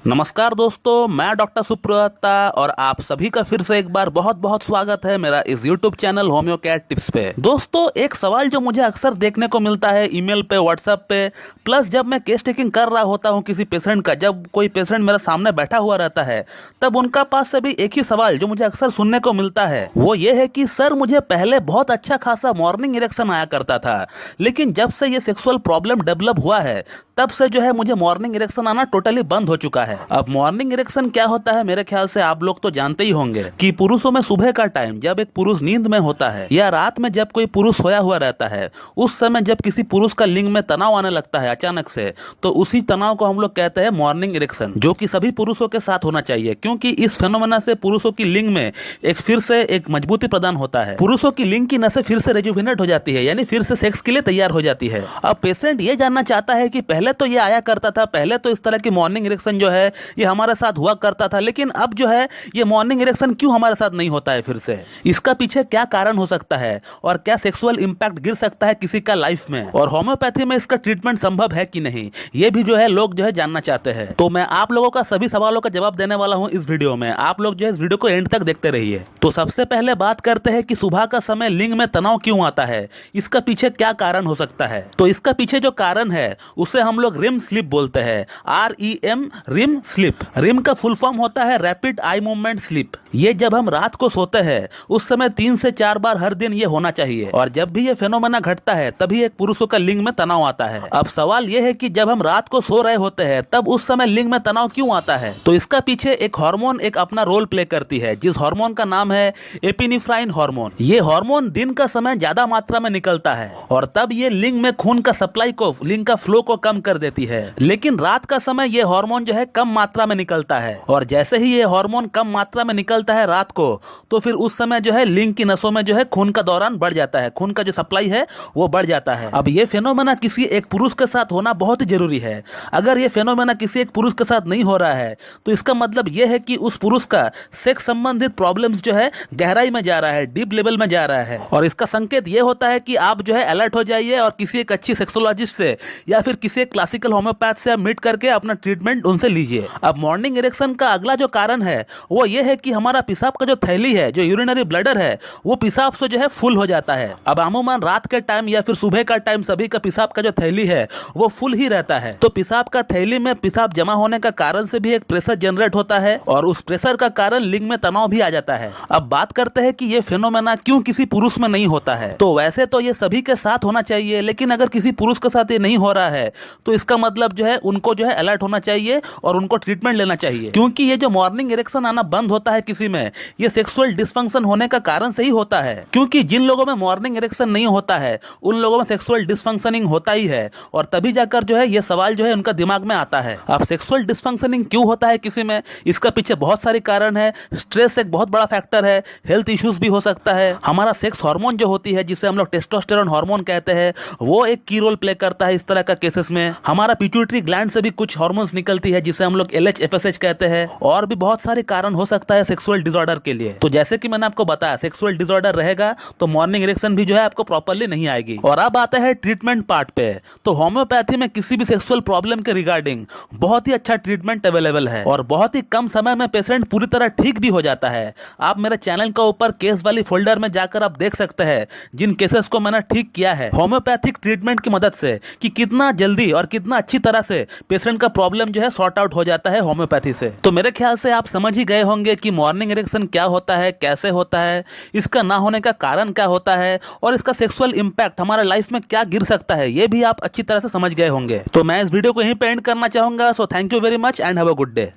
नमस्कार दोस्तों, मैं डॉक्टर सुप्रता और आप सभी का फिर से एक बार बहुत बहुत स्वागत है मेरा इस YouTube चैनल होम्योकैट टिप्स पे। दोस्तों, एक सवाल जो मुझे अक्सर देखने को मिलता है ईमेल पे, व्हाट्सएप पे, प्लस जब मैं केस टेकिंग कर रहा होता हूँ किसी पेशेंट का, जब कोई पेशेंट मेरे सामने बैठा हुआ रहता है तब उनका पास से भी एक ही सवाल जो मुझे अक्सर सुनने को मिलता है वो ये है कि सर मुझे पहले बहुत अच्छा खासा मॉर्निंग इरेक्शन आया करता था, लेकिन जब से ये सेक्सुअल प्रॉब्लम डेवलप हुआ है तब से जो है मुझे मॉर्निंग इरेक्शन आना टोटली बंद हो चुका है। अब मॉर्निंग इरेक्शन क्या होता है, मेरे ख्याल से आप लोग तो जानते ही होंगे कि पुरुषों में सुबह का टाइम जब एक पुरुष नींद में होता है या रात में जब कोई पुरुष सोया हुआ रहता है, उस समय जब किसी पुरुष का लिंग में तनाव आने लगता है अचानक से, तो उसी तनाव को हम लोग कहते हैं मॉर्निंग इरेक्शन, जो कि सभी पुरुषों के साथ होना चाहिए, क्योंकि इस फेनोमेना से पुरुषों की लिंग में एक फिर से एक मजबूती प्रदान होता है। पुरुषों की लिंग की नसें फिर से रेजुविनेट हो जाती है, यानी फिर से सेक्स के लिए तैयार हो जाती है। अब पेशेंट ये जानना चाहता है कि पहले तो ये आया करता था, पहले तो इस तरह की मॉर्निंग इरेक्शन जो है ये हमारे साथ हुआ करता था, लेकिन अब जो है ये मॉर्निंग इरेक्शन क्यों हमारे साथ नहीं होता है फिर से? इसका पीछे क्या कारण हो सकता है और क्या सेक्सुअल इंपैक्ट गिर सकता है किसी का लाइफ में, और होम्योपैथी में इसका ट्रीटमेंट संभव है कि नहीं, ये भी जो है लोग जो है जानना चाहते हैं। तो मैं आप लोगों का सभी सवालों का जवाब देने वाला हूं इस वीडियो में। आप लोग जो है इस वीडियो को एंड तक देखते रहिए। तो सबसे पहले बात करते हैं कि सुबह का समय लिंग में तनाव क्यों आता है, इसका पीछे क्या कारण हो सकता है। तो इसका पीछे जो कारण है उसे हम लोग रिम स्लीप बोलते हैं, REM, रिम स्लीप। रिम का फुल फॉर्म होता है रैपिड आई मूवमेंट स्लीप। ये जब हम रात को सोते हैं उस समय 3 से 4 बार हर दिन ये होना चाहिए, और जब भी ये फेनोमेना घटता है तभी एक पुरुषों का लिंग में तनाव आता है। अब सवाल ये है कि जब हम रात को सो रहे होते हैं तब उस समय लिंग में तनाव क्यों आता है? तो इसका पीछे एक हार्मोन एक अपना रोल प्ले करती है, जिस हार्मोन का नाम है एपिनेफ्राइन हार्मोन। ये हार्मोन दिन का समय ज्यादा मात्रा में निकलता है और तब ये लिंग में खून का सप्लाई को, लिंग का फ्लो को कम कर देती है, लेकिन रात का समय ये हार्मोन जो है कम मात्रा में निकलता है, और जैसे ही ये हार्मोन कम मात्रा में निकलता है रात को, तो फिर उस समय जो है लिंग की नसों में जो है खून का दौरान बढ़ जाता है, खून का जो सप्लाई है वो बढ़ जाता है। अब ये फेनोमेना किसी एक पुरुष के साथ होना बहुत ही जरूरी है। अगर ये फेनोमेना किसी एक पुरुष के साथ नहीं हो रहा है तो इसका मतलब ये है कि उस पुरुष का सेक्स संबंधित प्रॉब्लम्स जो है गहराई में जा रहा है, डीप लेवल में जा रहा है, और इसका संकेत ये होता है कि आप जो है अलर्ट हो जाइए और किसी एक अच्छी सेक्सोलॉजिस्ट से या फिर किसी एक क्लासिकल होम्योपैथ से आप मीट करके अपना ट्रीटमेंट उनसे लीजिए। अब मॉर्निंग इरेक्शन का अगला जो कारण है वो ये है कि हमारा पेशाब का जो थैली है, जो यूरिनरी ब्लडर है, वो पेशाब से जो है फुल हो जाता है। अब अमूमन रात के टाइम या फिर सुबह का टाइम सभी का पेशाब का जो थैली है वो फुल ही रहता है, तो पेशाब का थैली में पेशाब जमा होने का कारण से भी एक प्रेशर जनरेट होता है, और उस प्रेशर का कारण लिंग में तनाव भी आ जाता है। अब बात करते हैं कि ये फेनोमेना क्यों किसी पुरुष में नहीं होता है। तो वैसे तो ये सभी के साथ होना चाहिए, लेकिन अगर किसी पुरुष के साथ ये नहीं हो रहा है तो इसका मतलब जो है उनको जो है अलर्ट होना चाहिए और उनको ट्रीटमेंट लेना चाहिए, क्योंकि ये जो मॉर्निंग इरेक्शन आना बंद होता है किसी में, ये सेक्सुअल डिसफंक्शन होने का कारण से ही होता है, क्योंकि जिन लोगों में मॉर्निंग इरेक्शन नहीं होता है उन लोगों में सेक्सुअल डिसफंक्शनिंग होता ही है, और तभी जाकर जो है ये सवाल जो है उनका दिमाग में आता है। अब सेक्सुअल डिसफंक्शनिंग क्यों होता है किसी में, इसका पीछे बहुत सारे कारण है। स्ट्रेस एक बहुत बड़ा फैक्टर है, हेल्थ इश्यूज भी हो सकता है, हमारा सेक्स हार्मोन जो होती है जिसे हम लोग टेस्टोस्टेरोन हार्मोन कहते हैं वो एक की रोल प्ले करता है इस तरह का केसेस में। हमारा पिट्यूटरी ग्लैंड से भी कुछ हार्मोन्स निकलती है जिसे हम लोग LH FSH कहते हैं, और भी बहुत सारे कारण हो सकता है सेक्सुअल डिसऑर्डर के लिए। तो जैसे कि मैंने आपको बताया, सेक्सुअल डिसऑर्डर रहेगा तो मॉर्निंग इरेक्शन भी जो है आपको प्रॉपर्ली नहीं आएगी। और अब आता है ट्रीटमेंट पार्ट पे। तो होम्योपैथी में किसी भी सेक्सुअल प्रॉब्लम के रिगार्डिंग बहुत ही अच्छा ट्रीटमेंट अवेलेबल है और बहुत ही कम समय में पेशेंट पूरी तरह ठीक भी हो जाता है। आप मेरे चैनल का ऊपर केस वाली फोल्डर में जाकर आप देख सकते हैं जिन केसेस को मैंने ठीक किया है होम्योपैथिक ट्रीटमेंट की मदद से, कि कितना जल्दी और कितना अच्छी तरह से पेशेंट का प्रॉब्लम जो है सॉर्ट आउट हो जाता है होम्योपैथी से। तो मेरे ख्याल से आप समझ ही गए होंगे कि मॉर्निंग इरेक्शन क्या होता है, कैसे होता है, इसका ना होने का कारण क्या होता है, और इसका सेक्सुअल इंपैक्ट हमारे लाइफ में क्या गिर सकता है, ये भी आप अच्छी तरह से समझ गए होंगे। तो मैं इस वीडियो को यहीं पे एंड करना चाहूंगा। So thank you very much and have a good day.